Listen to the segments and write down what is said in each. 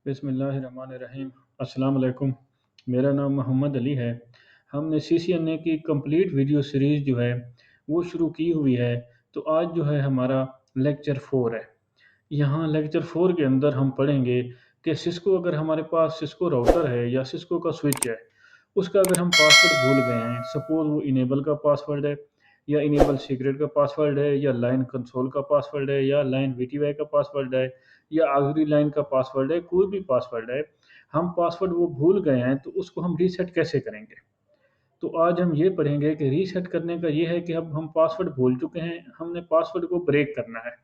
बिस्मिल्लाहिर्रहमानिर्रहीम। अस्सलाम वालेकुम। मेरा नाम मोहम्मद अली है। हमने सीसीएनए की कंप्लीट वीडियो सीरीज़ जो है वो शुरू की हुई है। तो आज जो है हमारा लेक्चर 4 है। यहाँ लेक्चर 4 के अंदर हम पढ़ेंगे कि सिस्को अगर हमारे पास सिस्को राउटर है या सिस्को का स्विच है, उसका अगर हम पासवर्ड भूल गए हैं, सपोज़ वो इनेबल का पासवर्ड है या इनेबल सीक्रेट का पासवर्ड है या लाइन कंसोल का पासवर्ड है या लाइन वीटीवाई का पासवर्ड है या आखिरी लाइन का पासवर्ड है, कोई भी पासवर्ड है, हम पासवर्ड वो भूल गए हैं तो उसको हम रीसेट कैसे करेंगे? तो आज हम ये पढ़ेंगे कि रीसेट करने का ये है कि अब हम पासवर्ड भूल चुके हैं, हमने पासवर्ड को ब्रेक करना है।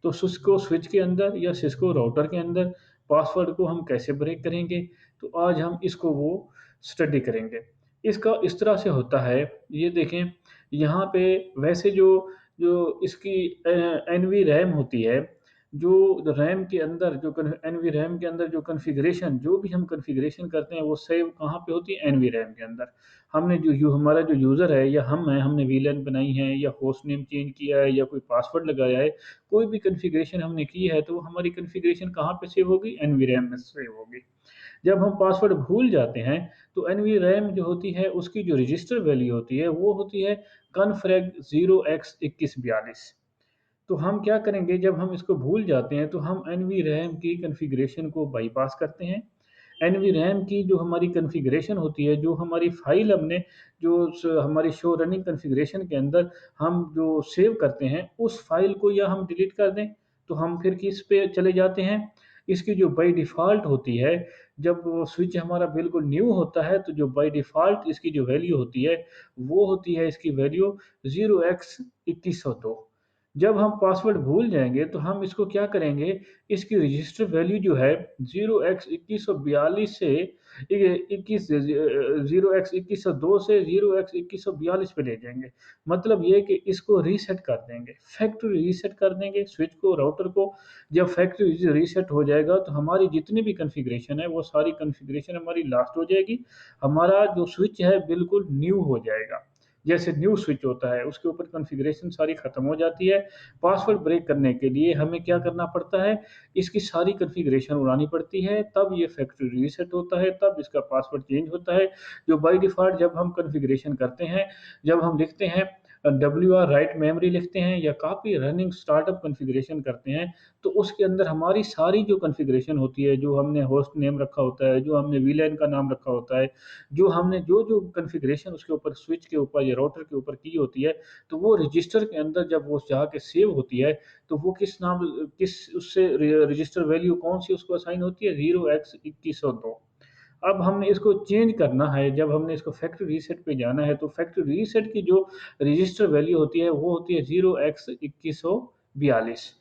तो सिस्को स्विच के अंदर या सिस्को राउटर के अंदर पासवर्ड को हम कैसे ब्रेक करेंगे, तो आज हम इसको वो स्टडी करेंगे। इसका इस तरह से होता है, ये देखें यहाँ पे वैसे जो जो इसकी एनवी रैम होती है, जो रैम के अंदर जो एनवी रैम के अंदर जो कॉन्फ़िगरेशन जो भी हम कॉन्फ़िगरेशन करते हैं वो सेव कहाँ पे होती है? एनवी रैम के अंदर। हमने हमारा जो यूज़र है या हम हैं, हमने वीलैन बनाई है या होस्ट नेम चेंज किया है या कोई पासवर्ड लगाया है, कोई भी कॉन्फ़िगरेशन हमने की है, तो वो हमारी कॉन्फ़िगरेशन कहाँ पे सेव होगी? एनवीरैम में सेव होगी। जब हम पासवर्ड भूल जाते हैं, तो एनवीरैम जो होती है, उसकी जो रजिस्टर वैल्यू होती है, वो होती है कॉन्फ्रेग 0x2142। तो हम क्या करेंगे, जब हम इसको भूल जाते हैं, तो हम एनवीरैम की कॉन्फ़िगरेशन को बाईपास करते हैं। एनवीरैम की जो हमारी कॉन्फ़िगरेशन होती है, जो हमारी फ़ाइल हमने जो हमारी शो रनिंग कॉन्फ़िगरेशन के अंदर हम जो सेव करते हैं, उस फ़ाइल को या हम डिलीट कर दें, तो हम फिर किस पे चले जाते हैं, इसकी जो बाय डिफ़ॉल्ट होती है, जब वो स्विच हमारा बिल्कुल न्यू होता है, तो जो बाय डिफ़ॉल्ट इसकी जो वैल्यू होती है, वो होती है इसकी वैल्यू 0x2102। जब हम पासवर्ड भूल जाएँगे, तो हम इसको क्या करेंगे, इसकी रजिस्टर वैल्यू जो है 0x2142 से 0x2102 से 0x2142 पे ले जाएँगे। मतलब ये कि इसको रीसेट कर देंगे, फैक्ट्री रीसेट कर देंगे स्विच को, राउटर को। जब फैक्ट्री रीसेट हो जाएगा, तो हमारी जितनी भी कॉन्फ़िगरेशन है, वो सारी कॉन्फ़िगरेशन हमारी लास्ट हो जाएगी। हमारा जो स्विच है, बिल्कुल न्यू हो जाएगा। जैसे न्यू स्विच होता है, उसके ऊपर कॉन्फ़िगरेशन सारी ख़त्म हो जाती है। पासवर्ड ब्रेक करने के लिए हमें क्या करना पड़ता है, इसकी सारी कॉन्फ़िगरेशन उड़ानी पड़ती है, तब ये फैक्ट्री रीसेट होता है, तब इसका पासवर्ड चेंज होता है। जो बाय डिफ़ॉल्ट जब हम कॉन्फ़िगरेशन करते हैं, जब हम लिखते हैं WR राइट मेमोरी लिखते हैं या कॉपी रनिंग स्टार्टअप कॉन्फ़िगरेशन करते हैं, तो उसके अंदर हमारी सारी जो कॉन्फ़िगरेशन होती है, जो हमने होस्ट नेम रखा होता है, जो हमने वीलैन का नाम रखा होता है, जो हमने जो कॉन्फ़िगरेशन उसके ऊपर स्विच के ऊपर या राउटर के ऊपर की होती है, तो वो रजिस्टर के अंदर जब वो जाके सेव होती है, तो वो किस उससे रजिस्टर वैल्यू कौन-सी उसको असाइन होती है? 0x2102। अब हमने इसको चेंज करना है, जब हमने इसको फैक्ट्री रीसेट पे जाना है, तो फैक्ट्री रीसेट की जो रजिस्टर वैल्यू होती है, वो होती है 0x2142।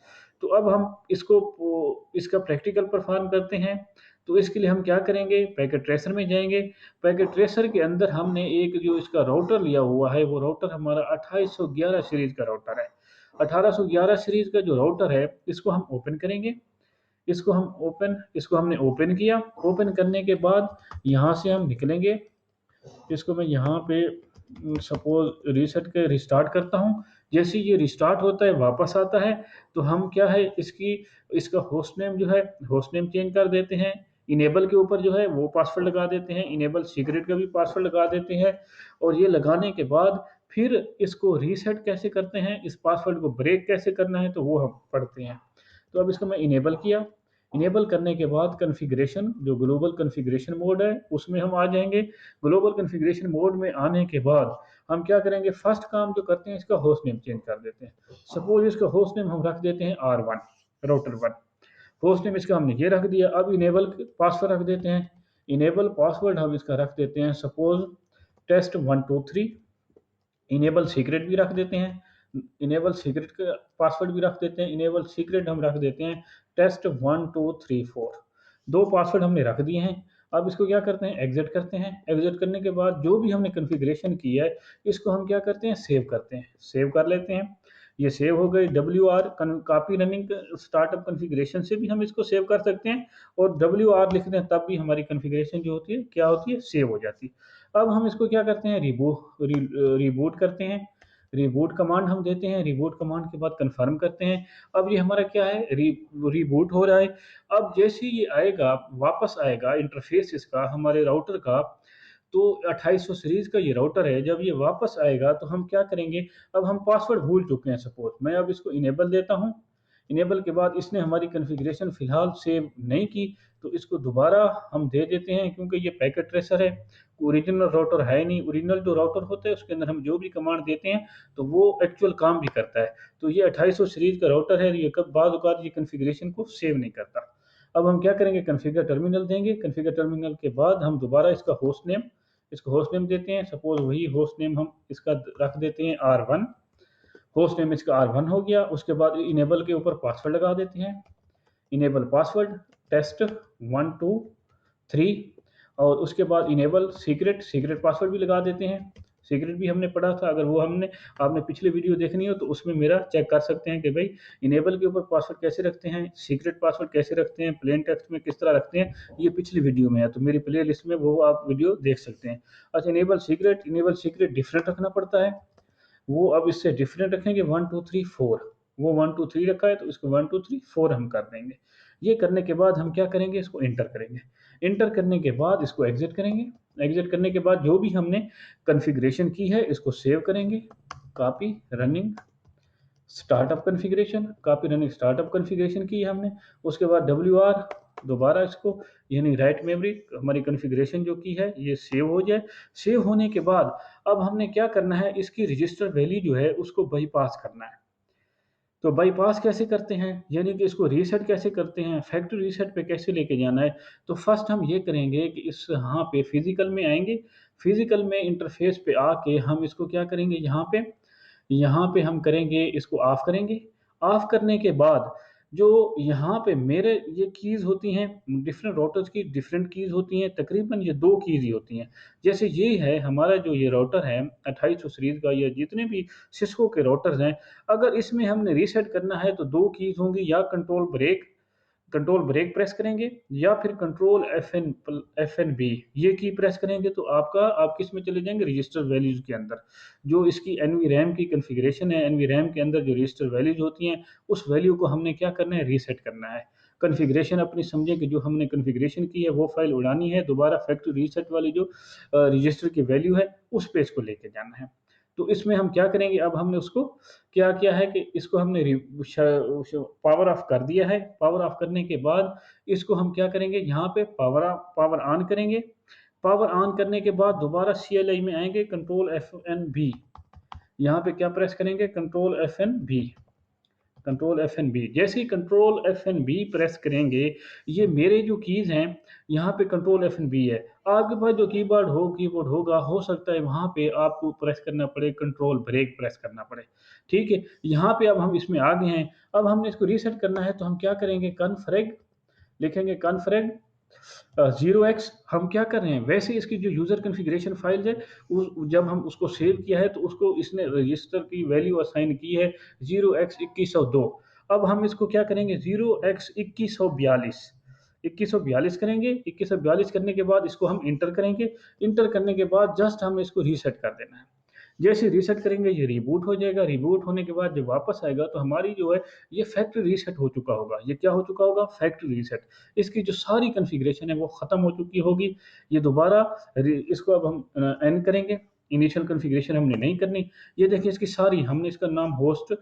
तो अब हम इसका प्रैक्टिकल परफ़ॉर्म करते हैं। तो इसके लिए हम क्या करेंगे, पैकेट ट्रेसर में जाएँगे। पैकेट ट्रेसर के अंदर हमने एक जो इसका राउटर लिया हुआ है, वो राउटर हमारा 2811 सीरीज़ का राउटर है। 1811 सीरीज़ का जो राउटर है, इसको हम ओपन करेंगे। इसको हमने ओपन किया। ओपन करने के बाद यहाँ से हम निकलेंगे। इसको मैं यहाँ पे सपोज़ रीसेट के रिस्टार्ट करता हूँ। जैसे ही ये रिस्टार्ट होता है, वापस आता है, तो हम क्या है, इसका होस्ट नेम जो है, होस्ट नेम चेंज कर देते हैं। इनेबल के ऊपर जो है वो पासवर्ड लगा देते हैं, इनेबल सीक्रेट का भी पासवर्ड लगा देते हैं, और ये लगाने के बाद फिर इसको रीसेट कैसे करते हैं, इस पासवर्ड को ब्रेक कैसे करना है, तो वो हम पढ़ते हैं। तो अब इसको मैं इनेबल किया। इनेबल करने के बाद कॉन्फ़िगरेशन जो ग्लोबल कॉन्फ़िगरेशन मोड है, उसमें हम आ जाएँगे। ग्लोबल कॉन्फ़िगरेशन मोड में आने के बाद हम क्या करेंगे, फर्स्ट काम जो करते हैं, इसका होस्ट नेम चेंज कर देते हैं। सपोज़ इसका होस्ट नेम हम रख देते हैं R1, राउटर 1। होस्ट नेम इसका हमने ये रख दिया। अब इनेबल पासवर्ड रख देते हैं। इनेबल पासवर्ड हम इसका रख देते हैं सपोज़ टेस्ट 123। इनेबल सीक्रेट भी रख देते हैं। इनेबल सीक्रेट का पासवर्ड भी रख देते हैं। इनेबल सीक्रेट हम रख देते हैं टेस्ट 1 2 3 4। 2 पासवर्ड हमने रख दिए हैं। अब इसको क्या करते हैं, एग्ज़िट करते हैं। एग्ज़िट करने के बाद जो भी हमने कॉन्फ़िगरेशन की है, इसको हम क्या करते हैं, सेव करते हैं। सेव कर लेते हैं। ये सेव हो गई। WR copy running startup configuration से भी हम इसको सेव कर सकते हैं, और WR लिख दें तब भी हमारी कॉन्फ़िगरेशन जो होती है, क्या होती है, सेव हो जाती है। अब हम इसको क्या करते हैं, रिबूट करते हैं। रिबूट कमांड हम देते हैं, रिबूट कमांड के बाद कन्फर्म करते हैं। अब ये हमारा क्या है, रिबूट हो रहा है। अब जैसे ही ये आएगा, वापस आएगा इंटरफ़ेस इसका हमारे राउटर का, तो 2800 सीरीज़ का ये राउटर है, जब ये वापस आएगा तो हम क्या करेंगे, अब हम पासवर्ड भूल चुके हैं सपोज़, मैं अब इसको इनेबल देता हूँ। इनेबल के बाद इसने हमारी कॉन्फ़िगरेशन फ़िलहाल सेव नहीं की, तो इसको दोबारा हम दे देते हैं क्योंकि ये पैकेट ट्रेसर है, ओरिजिनल राउटर है नहीं। ओरिजिनल जो राउटर होता है उसके अंदर हम जो भी कमांड देते हैं तो वो एक्चुअल काम भी करता है। तो ये 2800 सीरीज़ का राउटर है, ये कब बाद औक़ात ये कॉन्फ़िगरेशन को सेव नहीं करता। अब हम क्या करेंगे, कॉन्फ़िगर टर्मिनल देंगे, कॉन्फ़िगर टर्मिनल के बाद हम दोबारा इसको होस्ट नेम देते हैं, सपोज़ वही होस्ट नेम हम इसका रख देते हैं R1, होस्ट नेम इसका R1 हो गया। उसके बाद इनेबल के ऊपर पासवर्ड लगा देते हैं, इनेबल पासवर्ड टेस्ट 1 2 3, और उसके बाद इनेबल सीक्रेट पासवर्ड भी लगा देते हैं। सीक्रेट भी हमने पढ़ा था, अगर वो आपने पिछली वीडियो देखनी हो तो उसमें मेरा चेक कर सकते हैं कि भाई इनेबल के ऊपर पासवर्ड कैसे रखते हैं, सीक्रेट पासवर्ड कैसे रखते हैं, प्लेन टेक्स्ट में किस तरह रखते हैं, ये पिछली वीडियो में है, तो मेरी प्ले लिस्ट में वो आप वीडियो देख सकते हैं। अच्छा, इनेबल सीक्रेट डिफरेंट रखना पड़ता है, वो अब इससे डिफरेंट रखेंगे 1 2 3 4, वो 1 2 3 रखा है तो इसको 1 2 3 4 हम कर देंगे। ये करने के बाद हम क्या करेंगे, इसको एंटर करेंगे। एंटर करने के बाद इसको एग्जिट करेंगे। एग्जिट करने के बाद जो भी हमने कॉन्फ़िगरेशन की है इसको सेव करेंगे। कॉपी रनिंग स्टार्टअप कॉन्फ़िगरेशन की है हमने। उसके बाद WR दोबारा इसको, यानी राइट मेमोरी, हमारी कॉन्फ़िगरेशन जो की है ये सेव हो जाए। सेव होने के बाद अब हमने क्या करना है, इसकी रजिस्टर वैल्यू जो है उसको बाईपास करना है। तो बाईपास कैसे करते हैं, यानी कि इसको रीसेट कैसे करते हैं, फैक्ट्री रीसेट पे कैसे लेके जाना है। तो फर्स्ट हम ये करेंगे कि इस यहाँ पे फिजिकल में आएंगे, फिजिकल में इंटरफेस पे आके हम इसको क्या करेंगे, यहाँ पे हम करेंगे, इसको ऑफ करेंगे। ऑफ करने के बाद जो यहाँ पे मेरे ये कीज़ होती हैं, डिफरेंट राउटर्स की डिफरेंट कीज़ होती हैं, तकरीबन ये 2 कीज़ ही होती हैं। जैसे ये है हमारा जो ये राउटर है 2800 सीरीज़ का, या जितने भी सिस्को के राउटर्स हैं, अगर इसमें हमने रीसेट करना है तो 2 कीज़ होंगी, या कंट्रोल ब्रेक प्रेस करेंगे, या फिर कंट्रोल FN बी, ये की प्रेस करेंगे तो आप किस में चले जाएंगे, रजिस्टर वैल्यूज के अंदर। जो इसकी एनवी रैम की कॉन्फ़िगरेशन है, एनवी रैम के अंदर जो रजिस्टर वैल्यूज होती हैं, उस वैल्यू को हमने क्या करना है, रीसेट करना है। कॉन्फ़िगरेशन अपनी समझे कि जो हमने कॉन्फ़िगरेशन की है वो फाइल उड़ानी है, दोबारा फैक्ट्री रीसेट वाली जो रजिस्टर की वैल्यू है उस पे इसको लेके जाना है। तो इसमें हम क्या करेंगे, अब हमने उसको क्या किया है कि इसको हमने पावर ऑफ कर दिया है। पावर ऑफ करने के बाद इसको हम क्या करेंगे, यहाँ पे पावर ऑन करेंगे। पावर ऑन करने के बाद दोबारा CLI में आएंगे, कंट्रोल FN बी, यहाँ पे क्या प्रेस करेंगे, कंट्रोल FN बी। जैसे ही कंट्रोल FN बी प्रेस करेंगे, ये मेरे जो कीज़ हैं, यहाँ पे कंट्रोल FN बी है। आपके पास जो कीबोर्ड होगा, हो सकता है वहाँ पे आपको प्रेस करना पड़े, कंट्रोल ब्रेक प्रेस करना पड़े। ठीक है? यहाँ पे अब हम इसमें आ गए हैं। अब हमने इसको रीसेट करना है तो हम क्या करेंगे, कॉन्फ्रेग लिखेंगे, कॉन्फ्रेग 0x। हम क्या कर रहे हैं, वैसे इसकी जो यूज़र कॉन्फ़िगरेशन फ़ाइल है, जब हम उसको सेव किया है तो उसको इसने रजिस्टर की वैल्यू असाइन की है 0x2102। अब हम इसको क्या करेंगे, 0x2142 2142 करेंगे। 2142 करने के बाद इसको हम इंटर करेंगे। इंटर करने के बाद जस्ट हमें इसको रीसेट कर देना है। जैसे रीसेट करेंगे ये रिबूट हो जाएगा। रिबूट होने के बाद जब वापस आएगा तो हमारी जो है ये फैक्ट्री रीसेट हो चुका होगा। ये क्या हो चुका होगा, फैक्ट्री रीसेट। इसकी जो सारी कॉन्फ़िगरेशन है वो ख़त्म हो चुकी होगी। ये दोबारा इसको अब हम एंड करेंगे। इनिशियल कॉन्फ़िगरेशन हमने नहीं करनी। ये देखिए इसकी सारी, हमने इसका नाम होस्ट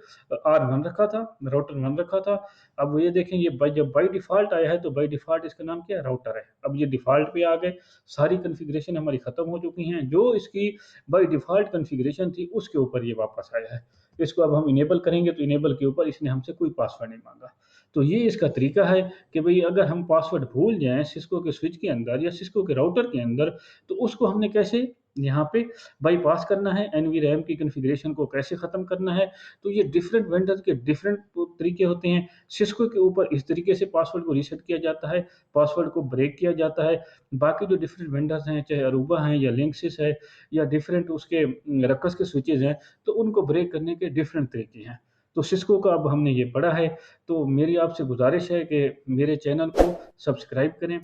R1 रखा था, राउटर 1 रखा था। अब ये देखें, ये जब बाय डिफ़ॉल्ट आया है तो बाय डिफ़ॉल्ट इसका नाम क्या है, राउटर है। अब ये डिफ़ॉल्ट पे आ गए, सारी कॉन्फ़िगरेशन हमारी ख़त्म हो चुकी हैं। जो इसकी बाय डिफ़ॉल्ट कॉन्फ़िगरेशन थी उसके ऊपर ये वापस आया है। इसको अब हम इनेबल करेंगे तो इनेबल के ऊपर इसने हमसे कोई पासवर्ड नहीं माँगा। तो ये इसका तरीका है कि भई अगर हम पासवर्ड भूल जाएँ सिस्को के स्विच के अंदर या सिस्को के राउटर के अंदर, तो उसको हमने कैसे यहाँ पे बाईपास करना है, एनवीरैम की कॉन्फ़िगरेशन को कैसे ख़त्म करना है। तो ये डिफरेंट वेंडर के डिफरेंट तरीके होते हैं। सिस्को के ऊपर इस तरीके से पासवर्ड को रीसेट किया जाता है, पासवर्ड को ब्रेक किया जाता है। बाकी जो डिफरेंट वेंडर्स हैं, चाहे अरूबा हैं या लिंक्सिस है या डिफरेंट उसके रक्कस के स्विचेज़ हैं, तो उनको ब्रेक करने के डिफरेंट तरीके हैं। तो सिस्को का अब हमने ये पढ़ा है, तो मेरी आपसे गुज़ारिश है कि मेरे चैनल को सब्सक्राइब करें,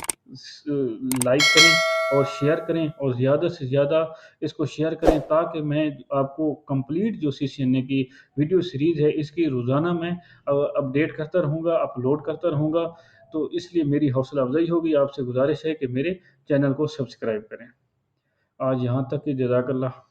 लाइक करें और शेयर करें और ज़्यादा से ज़्यादा इसको शेयर करें, ताकि मैं आपको कंप्लीट जो सीसीएनए की वीडियो सीरीज़ है इसकी रोज़ाना मैं अपडेट करता रहूँगा, अपलोड करता रहूँगा। तो इसलिए मेरी हौसला अफ़ज़ाई होगी, आपसे गुज़ारिश है कि मेरे चैनल को सब्सक्राइब करें। आज यहाँ तक कि जज़ाकल्लाह।